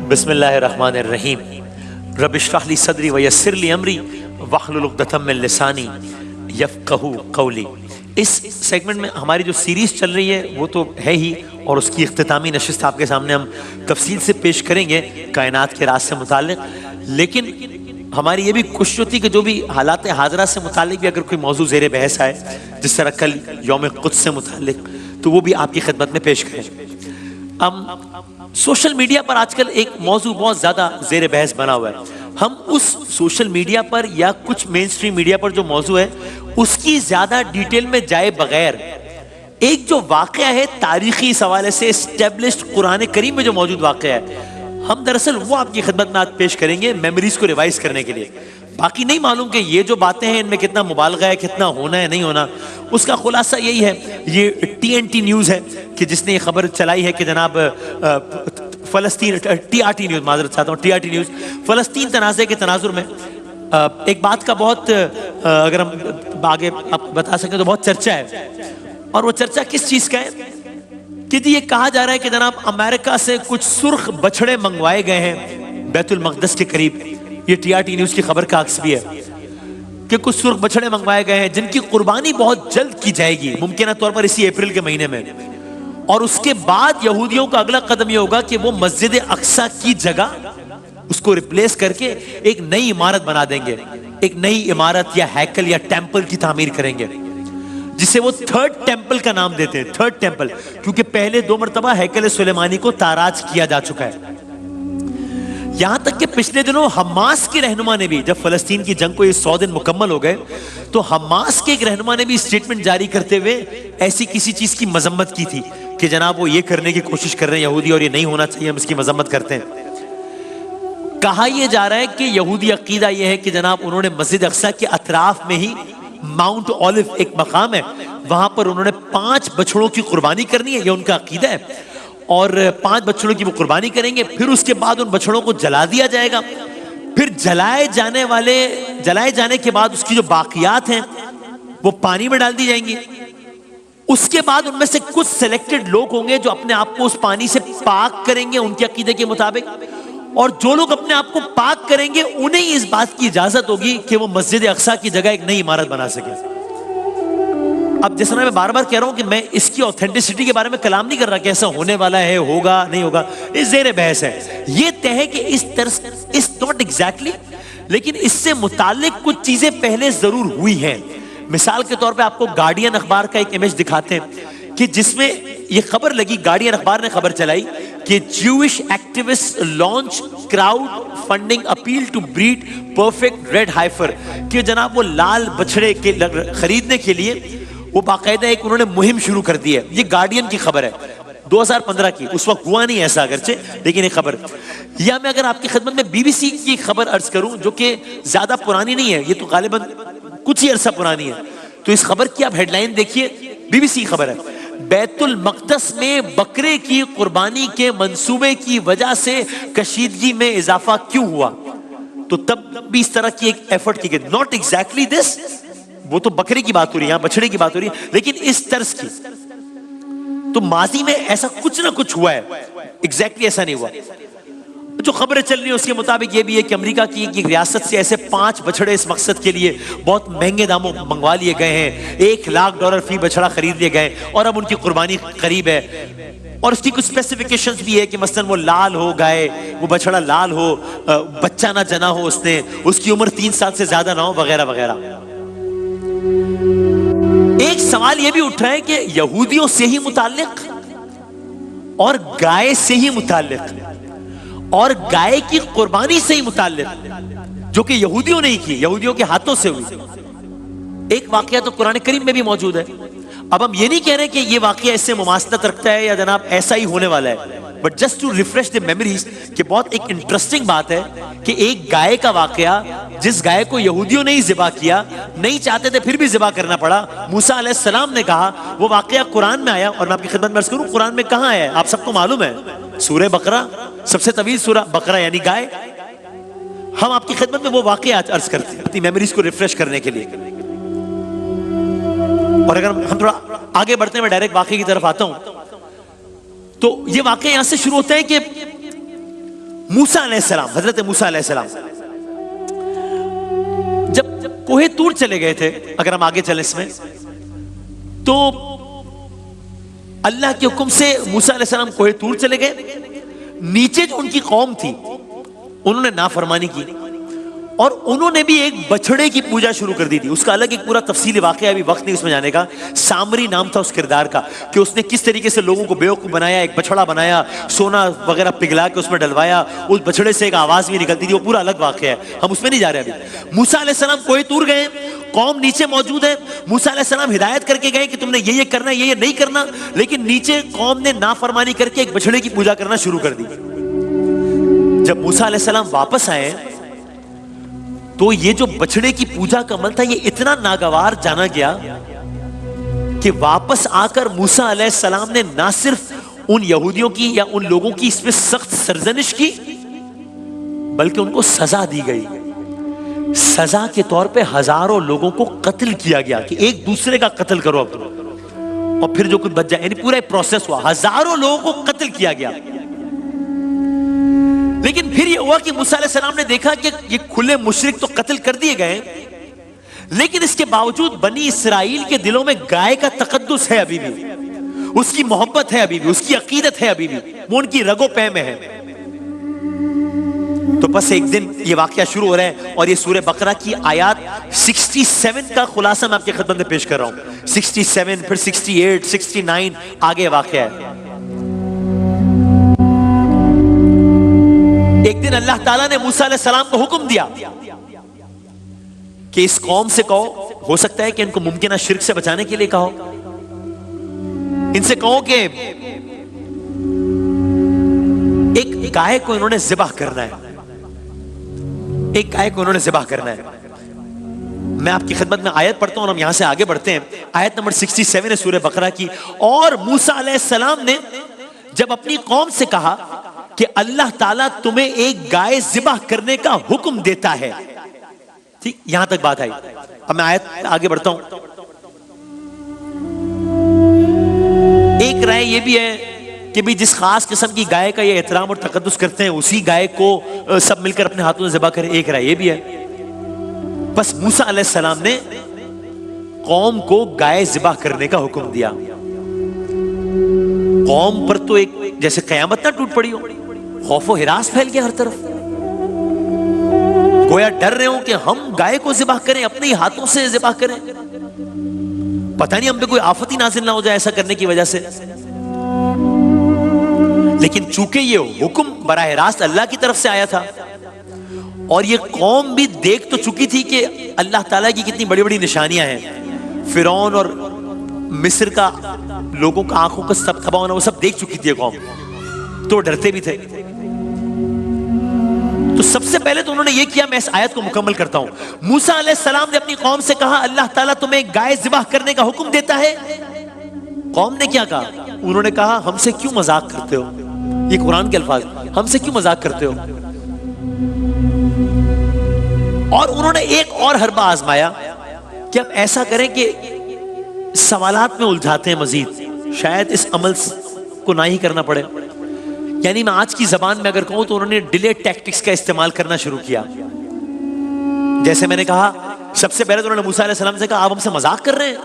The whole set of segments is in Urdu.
بسم اللہ الرحمن الرحیم رب اشرح لی صدری ویسر لی امری واحلل عقدۃ من لسانی یفقہوا قولی۔ اس سیگمنٹ میں ہماری جو سیریز چل رہی ہے وہ تو ہے ہی، اور اس کی اختتامی نشست آپ کے سامنے ہم تفصیل سے پیش کریں گے کائنات کے راز سے متعلق، لیکن ہماری یہ بھی کوشش ہوتی کہ جو بھی حالات حاضرہ سے متعلق بھی اگر کوئی موضوع زیر بحث آئے، جس طرح کل یوم قدس سے متعلق، تو وہ بھی آپ کی خدمت میں پیش کریں۔ سوشل میڈیا پر آج کل ایک موضوع بہت زیادہ زیر بحث بنا ہوا ہے۔ ہم اس سوشل میڈیا پر یا کچھ مین سٹریم میڈیا پر جو موضوع ہے اس کی زیادہ ڈیٹیل میں جائے بغیر ایک جو واقعہ ہے تاریخی اس حوالے سے اسٹیبلشڈ قرآن کریم میں جو موجود واقعہ ہے، ہم دراصل وہ آپ کی خدمت میں آج پیش کریں گے میموریز کو ریوائز کرنے کے لیے۔ باقی نہیں معلوم کہ یہ جو باتیں ہیں ان میں کتنا مبالغہ ہے، کتنا ہونا ہے نہیں ہونا، اس کا خلاصہ یہی ہے۔ یہ ٹی این ٹی نیوز ہے کہ جس نے یہ خبر چلائی ہے کہ جناب فلسطین، ٹی آر ٹی نیوز، معذرت چاہتا ہوں، ٹی آر ٹی نیوز، فلسطین تنازع کے تناظر میں ایک بات کا بہت اگر ہم آگے آپ بتا سکیں تو بہت چرچا ہے، اور وہ چرچا کس چیز کا ہے کہ یہ کہا جا رہا ہے کہ جناب امریکہ سے کچھ سرخ بچھڑے منگوائے گئے ہیں بیت المقدس کے قریب۔ یہ ٹی آر ٹی نیوز کی خبر کا عکس بھی ہے کہ کچھ سرخ بچھڑے منگوائے گئے ہیں جن کی قربانی بہت جلد کی جائے گی، ممکنہ طور پر اسی اپریل کے مہینے میں، اور اس کے بعد یہودیوں کا اگلا قدم یہ ہوگا کہ وہ مسجد اقصی کی جگہ اس کو ریپلیس کر کے ایک نئی عمارت بنا دیں گے، ایک نئی عمارت یا ہیکل یا ٹیمپل کی تعمیر کریں گے، جسے وہ تھرڈ ٹیمپل کا نام دیتے ہیں، تھرڈ ٹیمپل، کیونکہ پہلے 2 مرتبہ ہیکل سلیمانی کو تاراج کیا جا چکا ہے۔ یہاں تک کہ پچھلے دنوں حماس کے رہنما نے بھی، جب فلسطین کی جنگ کو یہ 100 دن مکمل ہو گئے، تو حماس کے ایک رہنما نے بھی اسٹیٹمنٹ جاری کرتے ہوئے ایسی کسی چیز کی مذمت کی تھی کہ جناب وہ یہ کرنے کی کوشش کر رہے ہیں یہودی، اور یہ نہیں ہونا چاہیے، ہم اس کی مذمت کرتے ہیں۔ کہا یہ جا رہا ہے کہ یہودی عقیدہ یہ ہے کہ جناب انہوں نے مسجد اقصی کے اطراف میں ہی ماؤنٹ اولیو ایک مقام ہے، وہاں پر انہوں نے 5 بچڑوں کی قربانی کرنی ہے، یہ ان کا عقیدہ ہے، اور 5 بچڑوں کی وہ قربانی کریں گے، پھر اس کے بعد ان بچڑوں کو جلا دیا جائے گا، پھر جلائے جانے کے بعد اس کی جو باقیات ہیں وہ پانی میں ڈال دی جائیں گی۔ اس کے بعد ان میں سے کچھ سلیکٹڈ لوگ ہوں گے جو اپنے آپ کو اس پانی سے پاک کریں گے ان کے عقیدے کے مطابق، اور جو لوگ اپنے آپ کو پاک کریں گے انہیں اس بات کی اجازت ہوگی کہ وہ مسجد اقصی کی جگہ ایک نئی عمارت بنا سکے۔ اب جس طرح میں بار بار کہہ رہا ہوں کہ میں اس کی اوتھینٹسٹی کے بارے میں کلام نہیں کر رہا کہ ایسا ہونے والا ہے، ہوگا نہیں ہوگا، یہ زیر بحث ہے۔ یہ طے ہے کہ اس طرح ناٹ ایگزیکٹلی، لیکن اس سے متعلق کچھ چیزیں پہلے ضرور ہوئی ہیں۔ مثال کے طور پہ آپ کو گارڈین اخبار کا ایک امیج دکھاتے ہیں کہ جس میں یہ خبر لگی، گارڈین اخبار نے خبر چلائی کہ Jewish activist launch crowdfunding appeal to breed perfect red heifer, کہ جناب وہ لال بچھڑے کے خریدنے کے لیے وہ باقاعدہ ایک انہوں نے مہم شروع کر دی ہے۔ یہ گارڈین کی خبر ہے 2015 کی، اس وقت ہوا نہیں ایسا اگرچہ، لیکن یہ خبر۔ یا میں اگر آپ کی خدمت میں بی بی سی کی خبر عرض کروں جو کہ زیادہ پرانی نہیں ہے، یہ تو غالباً کچھ ہی عرصہ پرانی ہے، تو اس خبر کی آپ ہیڈ لائن دیکھیے، بی بی سی خبر ہے، بیت المقدس میں بکرے کی قربانی کے منصوبے کی وجہ سے کشیدگی میں اضافہ کیوں ہوا؟ تو تب بھی اس طرح کی ایک ایفرٹ کی گئی، ناٹ ایگزیکٹلی دس، وہ تو بکرے کی بات ہو رہی ہے، بچڑے کی بات ہو رہی ہے، لیکن اس طرز کی۔ تو ماضی میں ایسا کچھ نہ کچھ ہوا ہے، ایگزیکٹلی ایسا نہیں ہوا۔ جو خبریں چل رہی ہیں اس کے مطابق یہ بھی ہے کہ امریکہ کی ایک ریاست سے ایسے 5 بچڑے اس مقصد کے لیے بہت مہنگے داموں منگوا لیے گئے ہیں، $1,00,000 فی بچڑا خرید لیے گئے، اور اب ان کی قربانی قریب ہے، اور اس کی کچھ اسپیسیفکیشنز بھی ہے کہ مثلا وہ لال ہو گائے، وہ بچڑا لال ہو، بچہ نہ جنا ہو اس نے، اس کی عمر 3 سال سے زیادہ نہ ہو، وغیرہ وغیرہ۔ ایک سوال یہ بھی اٹھ رہا ہے کہ یہودیوں سے ہی متعلق اور گائے سے ہی متعلق اور گائے کی قربانی سے ہی متعلق، جو کہ یہودیوں نے ہی کی، یہودیوں کے ہاتھوں سے ہوئی، ایک واقعہ تو قرآن کریم میں بھی موجود ہے۔ اب ہم یہ نہیں کہہ رہے کہ یہ واقعہ اس سے مماثلت رکھتا ہے یا جناب ایسا ہی ہونے والا ہے، but just to refresh the memories کہ بہت ایک انٹرسٹنگ بات ہے کہ ایک گائے کا واقعہ، جس گائے کو یہودیوں نے ہی ذبح کیا، نہیں چاہتے تھے پھر بھی ذبح کرنا پڑا، موسیٰ علیہ السلام نے کہا، وہ واقعہ قرآن میں آیا، اور میں آپ کی خدمت میں عرض کروں قرآن میں کہاں آیا ہے آپ سب کو معلوم ہے، سورہ بقرہ، سب سے طویل سورہ بقرہ یعنی گائے۔ ہم آپ کی خدمت میں وہ واقعات عرض کرتے ہیں اپنی میموریز کو ریفریش کرنے کے لیے۔ اور اگر ہم تھوڑا آگے بڑھتے ہیں، میں ڈائریکٹ واقعے کی طرف آتا ہوں، تو یہ واقعہ یہاں سے شروع ہوتا ہے کہ موسیٰ علیہ السلام، حضرت موسیٰ علیہ السلام جب کوہ طور چلے گئے تھے، اگر ہم آگے چلیں اس میں، تو اللہ کے حکم سے موسیٰ علیہ السلام کوہ طور چلے گئے. نیچے جو ان کی قوم تھی انہوں نے نافرمانی کی اور انہوں نے بھی ایک بچھڑے کی پوجا شروع کر دی تھی. اس کا الگ ایک پورا تفصیلی واقعہ، ابھی وقت نہیں اس میں جانے کا. سامری نام تھا اس کردار کا، کہ اس نے کس طریقے سے لوگوں کو بیوقوف بنایا، ایک بچھڑا بنایا، سونا وغیرہ پگھلا کے اس میں ڈلوایا، اس بچھڑے سے ایک آواز بھی نکلتی تھی. وہ پورا الگ واقعہ ہے، ہم اس میں نہیں جا رہے ابھی. موسیٰ علیہ السلام کوہ طور گئے، قوم نیچے موجود ہے. موسیٰ علیہ السلام ہدایت کر کے گئے کہ تم نے یہ کرنا ہے، یہ نہیں کرنا، لیکن نیچے قوم نے نافرمانی کر کے ایک بچھڑے کی پوجا کرنا شروع کر دی. جب موسیٰ علیہ السلام واپس آئے تو یہ جو بچھڑے کی پوجا کا عمل تھا یہ اتنا ناگوار جانا گیا کہ واپس آ کر موسیٰ علیہ السلام نے نہ صرف ان یہودیوں کی یا ان لوگوں کی اس پہ سخت سرزنش کی، بلکہ ان کو سزا دی گئی. سزا کے طور پہ ہزاروں لوگوں کو قتل کیا گیا کہ ایک دوسرے کا قتل کرو اب تم، اور پھر جو کچھ بچ جائے. یعنی پورا ایک پروسیس ہوا، ہزاروں لوگوں کو قتل کیا گیا. لیکن پھر یہ ہوا کہ موسیٰ علیہ السلام نے دیکھا کہ یہ کھلے مشرک تو قتل کر دیے گئے، لیکن اس کے باوجود بنی اسرائیل کے دلوں میں گائے کا تقدس ہے ابھی بھی، اس کی محبت ہے ابھی بھی، اس کی عقیدت ہے ابھی بھی، وہ ان کی رگوں پہ میں ہے. تو بس ایک دن یہ واقعہ شروع ہو رہا ہے اور یہ سورہ بقرہ کی آیات 67 کا خلاصہ میں آپ کی خدمت میں پیش کر رہا ہوں. 67 پھر 68 69 آگے واقعہ ہے. ایک دن اللہ تعالیٰ نے موسیٰ علیہ السلام کو حکم دیا کہ اس قوم سے کہو، ہو سکتا ہے کہ ان کو ممکنہ شرک سے بچانے کے لیے کہو، ان سے کہو کہ ایک گائے کو انہوں نے ذبح کرنا ہے، ایک گائے کو انہوں نے ذبح کرنا ہے. میں آپ کی خدمت میں آیت پڑھتا ہوں اور ہم یہاں سے آگے بڑھتے ہیں. آیت نمبر 67 ہے سورہ بقرہ کی. اور موسیٰ علیہ السلام نے جب اپنی قوم سے کہا کہ اللہ تعالیٰ تمہیں ایک گائے ذبح کرنے کا حکم دیتا ہے. ٹھیک، یہاں تک بات آئی. اب میں آیت آگے بڑھتا ہوں. ایک رائے یہ بھی ہے کہ بھی جس خاص قسم کی گائے کا یہ احترام اور تقدس کرتے ہیں اسی گائے کو سب مل کر اپنے ہاتھوں سے ذبح کریں. ایک رائے یہ بھی ہے. بس موسیٰ علیہ السلام نے قوم کو گائے ذبح کرنے کا حکم دیا. قوم پر تو ایک جیسے قیامت نہ ٹوٹ پڑی ہو، خوف و ہراس پھیل گیا ہر طرف. گویا ڈر رہے ہوں کہ ہم گائے کو ذبح کریں، اپنے ہی ہاتھوں سے ذبح کریں، پتہ نہیں ہم پہ کوئی آفت ہی نازل نہ ہو جائے ایسا کرنے کی وجہ سے. لیکن چونکہ یہ حکم براہ راست اللہ کی طرف سے آیا تھا اور یہ قوم بھی دیکھ تو چکی تھی کہ اللہ تعالیٰ کی کتنی بڑی بڑی نشانیاں ہیں. فرعون اور مصر کا لوگوں کا آنکھوں کا سب تباہ ہونا وہ سب دیکھ چکی تھی یہ قوم، تو ڈرتے بھی تھے. تو سب سے پہلے تو انہوں نے یہ کیا، میں اس آیت کو مکمل کرتا ہوں. موسیٰ علیہ السلام نے اپنی قوم سے کہا اللہ تعالیٰ تمہیں گائے ذبح کرنے کا حکم دیتا ہے. قوم نے کیا کہا؟ انہوں نے کہا ہم سے کیوں مذاق کرتے ہو. یہ قرآن کے الفاظ، ہم سے کیوں مذاق کرتے ہو. اور انہوں نے ایک اور حربہ آزمایا کہ اب ایسا کریں کہ سوالات میں الجھاتے ہیں مزید، شاید اس عمل کو نہ ہی کرنا پڑے. یعنی میں آج کی زبان میں اگر کہوں تو انہوں نے ڈیلے ٹیکٹکس کا استعمال کرنا شروع کیا. جیسے میں نے کہا سب سے پہلے تو انہوں نے موسیٰ علیہ السلام سے کہا آپ ہم سے مذاق کر رہے ہیں.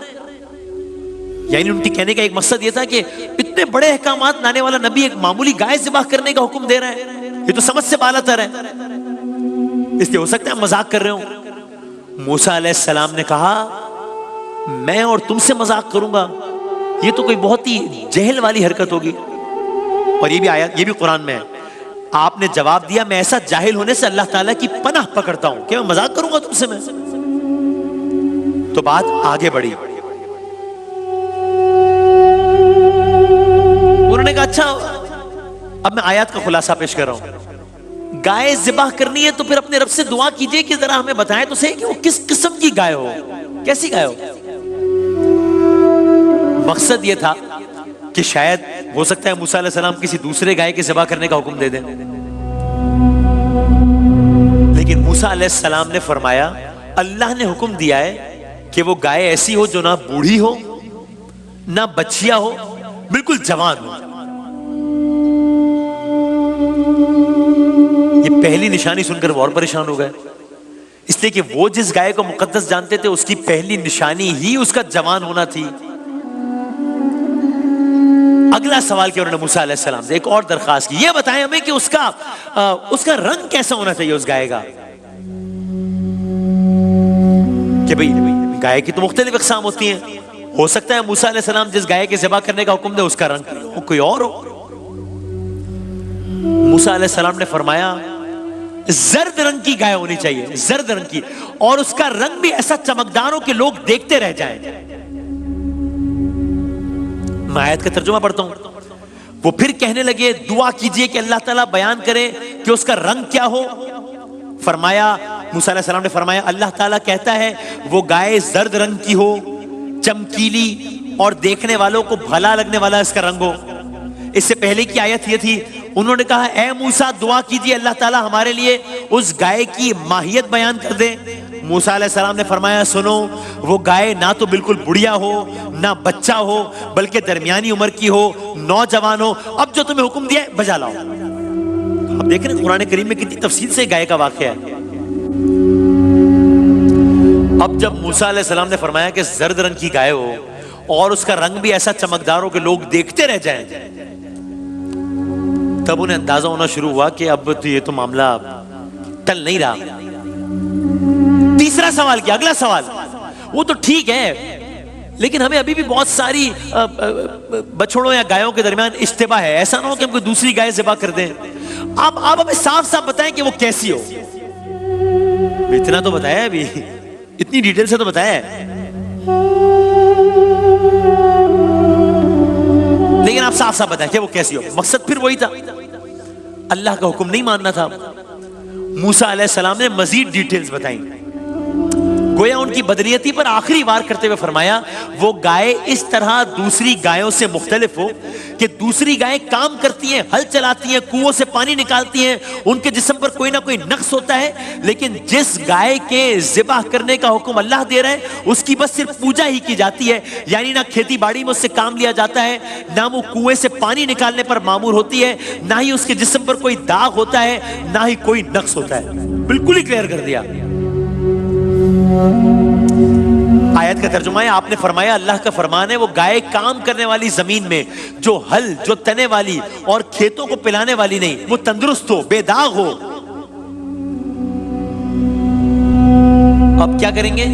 یعنی ان کی کہنے کا ایک مقصد یہ تھا کہ اتنے بڑے احکامات لانے والا نبی ایک معمولی گائے ذبح کرنے کا حکم دے رہا ہے، یہ تو سمجھ سے بالا تر ہے، اس لیے ہو سکتا ہے مذاق کر رہے ہوں. موسیٰ علیہ السلام نے کہا میں اور تم سے مذاق کروں گا، یہ تو کوئی بہت ہی جہل والی حرکت ہوگی. اور یہ بھی آیت، یہ بھی قرآن میں ہے. آپ نے جواب دیا میں ایسا جاہل ہونے سے اللہ تعالیٰ کی پناہ پکڑتا ہوں کہ میں مذاق کروں گا تم سے. میں تو بات آگے بڑھی. انہوں نے کہا اچھا اب میں آیات کا خلاصہ پیش کر رہا ہوں. گائے ذبح کرنی ہے تو پھر اپنے رب سے دعا کیجئے کہ ذرا ہمیں بتائیں تو صحیح کہ وہ کس قسم کی گائے ہو، کیسی گائے ہو. مقصد یہ تھا کہ شاید ہو سکتا ہے موسیٰ علیہ السلام کسی دوسرے گائے کے ذبح کرنے کا حکم دے دیں. لیکن موسیٰ علیہ السلام نے فرمایا اللہ نے حکم دیا ہے کہ وہ گائے ایسی ہو جو نہ بوڑھی ہو نہ بچیا ہو، بالکل جوان ہو. یہ پہلی نشانی سن کر وہ اور پریشان ہو گئے، اس لیے کہ وہ جس گائے کو مقدس جانتے تھے اس کی پہلی نشانی ہی اس کا جوان ہونا تھی۔ اگلا سوال کیا انہوں نے موسیٰ علیہ السلام سے، ایک اور درخواست کی، یہ بتائیں ہمیں کہ اس کا رنگ کیسا ہونا چاہیے اس گائے کا؟ کہ بھئی گائے کی تو مختلف اقسام ہوتی ہیں، ہو سکتا ہے موسیٰ علیہ السلام جس گائے کے ذبح کرنے کا حکم دے اس کا رنگ کوئی اور ہو۔ موسیٰ علیہ السلام نے فرمایا زرد رنگ کی گائے ہونی چاہیے، زرد رنگ کی، اور اس کا رنگ بھی ایسا چمکدار ہو کہ لوگ دیکھتے رہ جائیں۔ میں آیت کا ترجمہ پڑھتا ہوں، وہ پھر کہنے لگے دعا کیجئے کہ اللہ تعالیٰ بیان کرے کہ اس کا رنگ کیا ہو۔ فرمایا موسیٰ علیہ السلام نے فرمایا اللہ تعالیٰ کہتا ہے وہ گائے زرد رنگ کی ہو، چمکیلی اور دیکھنے والوں کو بھلا لگنے والا اس کا رنگ ہو۔ اس سے پہلے کی آیت یہ تھی، انہوں نے کہا اے موسیٰ دعا کیجئے اللہ تعالیٰ ہمارے لیے اس گائے کی ماہیت بیان کر دے۔ موسیٰ علیہ السلام نے فرمایا سنو، وہ گائے نہ تو بالکل بڑھیا ہو نہ بچہ ہو، بلکہ درمیانی عمر کی ہو، نوجوان ہو۔ اب جو تمہیں حکم دیا ہے بجا لاؤ۔ اب دیکھ رہے ہیں قرآن کریم میں کتنی تفصیل سے گائے کا واقعہ ہے۔ اب جب موسیٰ علیہ السلام نے فرمایا کہ زرد رنگ کی گائے ہو اور اس کا رنگ بھی ایسا چمکدار ہو کہ لوگ دیکھتے رہ جائیں، تب انہیں اندازہ ہونا شروع ہوا کہ اب تو یہ تو معاملہ ٹل نہیں رہا۔ تیسرا سوال کیا، اگلا سوال، وہ تو ٹھیک ہے لیکن ہمیں ابھی بھی بہت ساری بچڑوں یا گایوں کے درمیان اشتباہ ہے، ایسا نہ ہو کہ ہم کوئی دوسری گائے ذبح کر دیں۔ آپ ہمیں صاف صاف بتائیں کہ وہ کیسی ہو۔ اتنا تو بتایا ابھی، اتنی ڈیٹیل سے تو بتایا ہے، لیکن آپ صاف صاف بتائیں کہ وہ کیسی ہو۔ مقصد پھر وہی تھا، اللہ کا حکم نہیں ماننا تھا۔ موسیٰ علیہ السلام نے مزید ڈیٹیلز بتائیں، گویا ان کی بدنیتی پر آخری وار کرتے ہوئے فرمایا وہ گائے اس طرح دوسری گایوں سے مختلف ہو کہ دوسری گائیں کام کرتی ہیں، ہل چلاتی ہیں، کنووں سے پانی نکالتی ہیں، ان کے جسم پر کوئی نہ کوئی نقص ہوتا ہے، لیکن جس گائے کے ذبح کرنے کا حکم اللہ دے رہا ہے اس کی بس صرف پوجا ہی کی جاتی ہے، یعنی نہ کھیتی باڑی میں اس سے کام لیا جاتا ہے، نہ وہ کنویں سے پانی نکالنے پر مامور ہوتی ہے، نہ ہی اس کے جسم پر کوئی داغ ہوتا ہے، نہ ہی کوئی نقص ہوتا ہے۔ بالکل ہی کلیئر کر دیا۔ آیت کا ترجمہ ہے، آپ نے فرمایا اللہ کا فرمان ہے وہ گائے کام کرنے والی زمین میں جو ہل، جو تنے والی اور کھیتوں کو پلانے والی نہیں، وہ تندرست ہو، بے داغ ہو۔ اب کیا کریں گے؟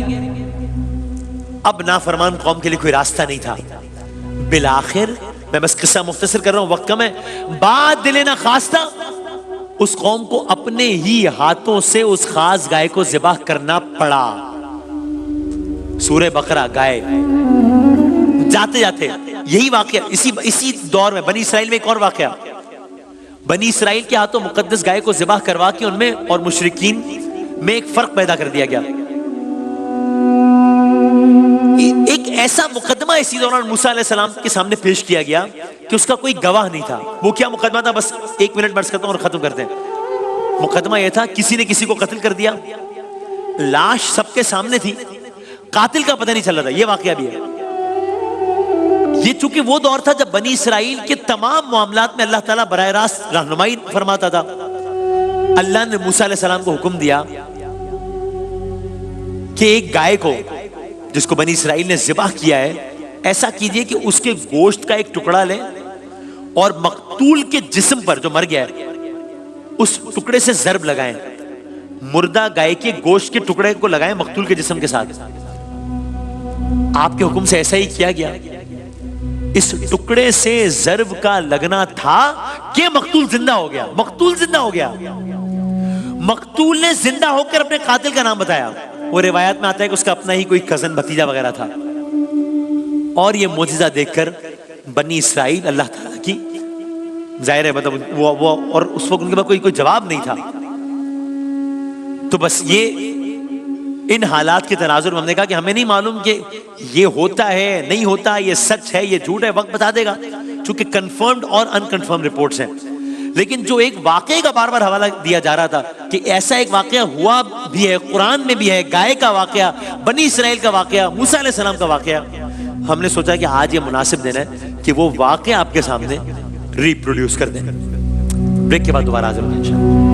اب نافرمان قوم کے لیے کوئی راستہ نہیں تھا۔ بالآخر میں بس قصہ مختصر کر رہا ہوں، وقت کم ہے، بات دل نہ خواستہ اس قوم کو اپنے ہی ہاتھوں سے اس خاص گائے کو ذبح کرنا پڑا۔ سورہ بقرہ گائے، جاتے جاتے یہی واقعہ اسی دور میں بنی اسرائیل میں ایک اور واقعہ، بنی اسرائیل کے ہاتھوں مقدس گائے کو ذبح کروا کے ان میں اور مشرکین میں ایک فرق پیدا کر دیا گیا۔ ایک ایسا مقدمہ اسی دوران موسیٰ علیہ السلام کے سامنے پیش کیا گیا کہ اس کا کوئی گواہ نہیں تھا۔ وہ کیا مقدمہ تھا؟ بس ایک منٹ برس کرتا ہوں اور ختم کرتے ہیں۔ مقدمہ یہ تھا کسی نے کسی کو قتل کر دیا، لاش سب کے سامنے تھی، قاتل کا پتہ نہیں چل رہا تھا۔ یہ واقعہ بھی ہے۔ یہ چونکہ وہ دور تھا جب بنی اسرائیل کے تمام معاملات میں اللہ تعالیٰ براہ راست رہنمائی فرماتا تھا۔ اللہ نے موسیٰ علیہ السلام کو حکم دیا کہ ایک گائے کو جس کو بنی اسرائیل نے ذبح کیا ہے، ایسا کیجئے کہ اس کے گوشت کا ایک ٹکڑا لیں اور مقتول کے جسم پر جو مر گیا ہے اس ٹکڑے سے ضرب لگائیں، مردہ گائے کے گوشت کے ٹکڑے کو لگائیں مقتول کے جسم کے ساتھ۔ آپ کے حکم سے ایسا ہی کیا گیا۔ اس ٹکڑے سے ضرب کا لگنا تھا کہ مقتول زندہ ہو گیا۔ مقتول زندہ ہو گیا۔ مقتول نے زندہ ہو کر اپنے قاتل کا نام بتایا۔ وہ روایات میں آتا ہے کہ اس کا اپنا ہی کوئی کزن بھتیجا وغیرہ تھا، اور یہ معجزہ دیکھ کر بنی اسرائیل اللہ تعالیٰ کی ظاہر ہے مطلب وہ اور اس وقت ان کے پاس کوئی جواب نہیں تھا، تو بس یہ ان حالات کے تناظر میں ہم نے کہا کہ ہمیں نہیں معلوم کہ یہ ہوتا ہے نہیں ہوتا، یہ سچ ہے یہ جھوٹ ہے، وقت بتا دے گا، چونکہ کنفرمڈ اور انکنفرم رپورٹس ہیں۔ لیکن جو ایک واقعے کا بار بار حوالہ دیا جا رہا تھا کہ ایسا ایک واقعہ ہوا بھی ہے، قرآن میں بھی ہے، گائے کا واقعہ، بنی اسرائیل کا واقعہ، موسیٰ علیہ السلام کا واقعہ، ہم نے سوچا کہ آج یہ مناسب دن ہے کہ وہ واقعہ آپ کے سامنے ریپروڈیوس کر دیں۔ بریک کے بعد دوبارہ حاضر ہوں گے انشاءاللہ۔